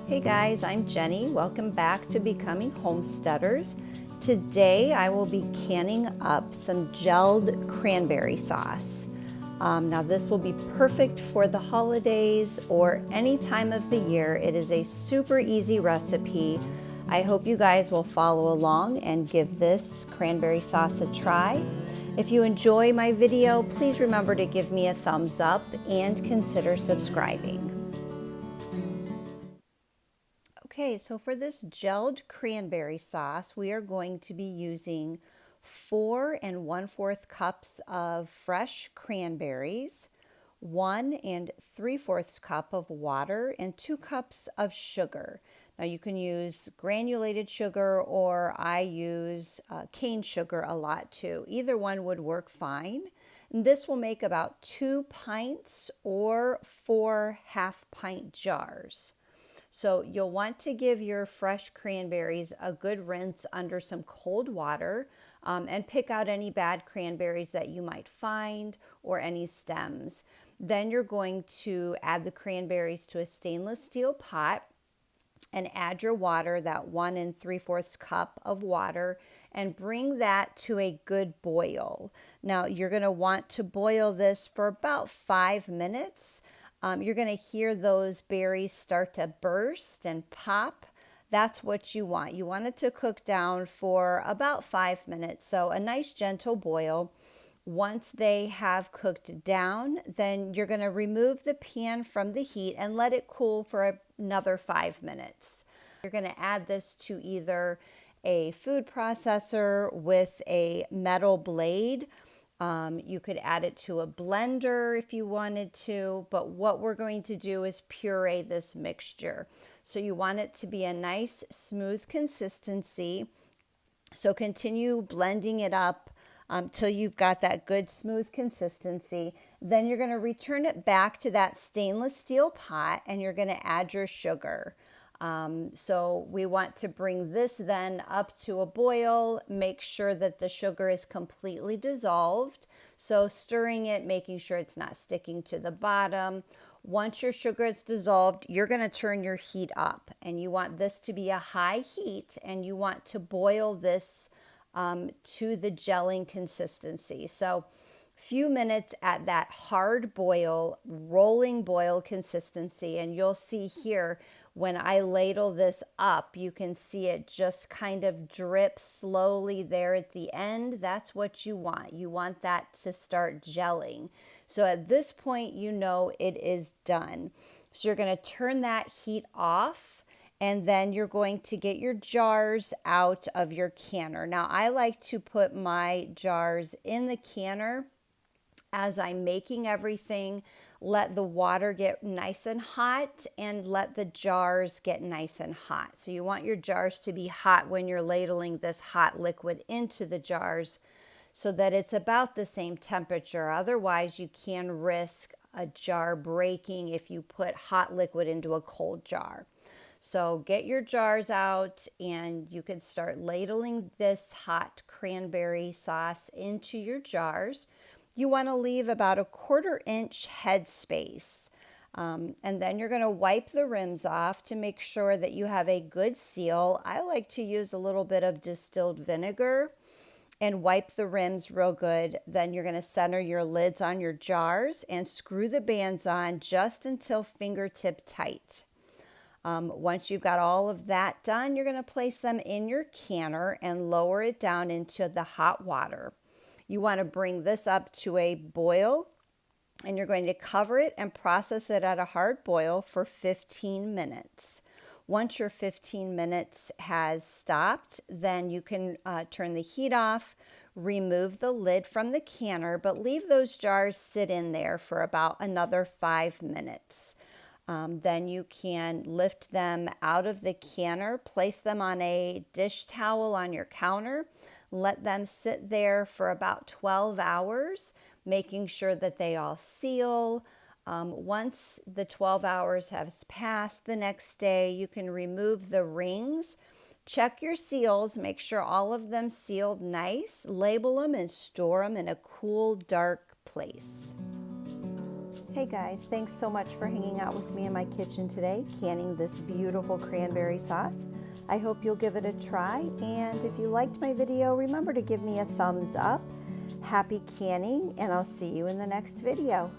Hey guys, I'm Jenny. Welcome back to Becoming Homesteaders. Today I will be canning up some gelled cranberry sauce. Now this will be perfect for the holidays or any time of the year. It is a super easy recipe. I hope you guys will follow along and give this cranberry sauce a try. If you enjoy my video, please remember to give me a thumbs up and consider subscribing. Okay, so for this gelled cranberry sauce, we are going to be using 4 1/4 cups of fresh cranberries, 1 3/4 cup of water, and 2 cups of sugar. Now you can use granulated sugar, or I use cane sugar a lot too. Either one would work fine. And this will make about 2 pints or 4 half-pint jars. So you'll want to give your fresh cranberries a good rinse under some cold water and pick out any bad cranberries that you might find or any stems. Then you're going to add the cranberries to a stainless steel pot and add your water, that 1 3/4 cup of water, and bring that to a good boil. Now you're going to want to boil this for about 5 minutes. You're going to hear those berries start to burst and pop. That's what you want. You want it to cook down for about 5 minutes. So a nice gentle boil. Once they have cooked down, then you're going to remove the pan from the heat and let it cool for another 5 minutes. You're going to add this to either a food processor with a metal blade. You could add it to a blender if you wanted to, but what we're going to do is puree this mixture. So you want it to be a nice smooth consistency. So continue blending it up till you've got that good smooth consistency. Then you're going to return it back to that stainless steel pot and you're going to add your sugar. So we want to bring this then up to a boil, make sure that the sugar is completely dissolved. So stirring it, making sure it's not sticking to the bottom. Once your sugar is dissolved, you're going to turn your heat up and you want this to be a high heat and you want to boil this to the gelling consistency. So few minutes at that hard boil, rolling boil consistency, and you'll see here when I ladle this up, you can see it just kind of drip slowly there at the end. That's what you want. You want that to start gelling. So at this point, you know it is done. So you're going to turn that heat off. And then you're going to get your jars out of your canner. Now, I like to put my jars in the canner as I'm making everything. Let the water get nice and hot and let the jars get nice and hot. So you want your jars to be hot when you're ladling this hot liquid into the jars so that it's about the same temperature. Otherwise, you can risk a jar breaking if you put hot liquid into a cold jar. So get your jars out and you can start ladling this hot cranberry sauce into your jars. You want to leave about a 1/4 inch head space. And then you're going to wipe the rims off to make sure that you have a good seal. I like to use a little bit of distilled vinegar and wipe the rims real good. Then you're going to center your lids on your jars and screw the bands on just until fingertip tight. Once you've got all of that done, you're going to place them in your canner and lower it down into the hot water. You want to bring this up to a boil and you're going to cover it and process it at a hard boil for 15 minutes. Once your 15 minutes has stopped, then you can turn the heat off, remove the lid from the canner, but leave those jars sit in there for about another 5 minutes. Then you can lift them out of the canner, place them on a dish towel on your counter, let them sit there for about 12 hours, making sure that they all seal. Once the 12 hours has passed the next day, you can remove the rings, check your seals, make sure all of them sealed nice, label them and store them in a cool, dark place. Hey guys, thanks so much for hanging out with me in my kitchen today, canning this beautiful cranberry sauce. I hope you'll give it a try, and if you liked my video, remember to give me a thumbs up. Happy canning, and I'll see you in the next video.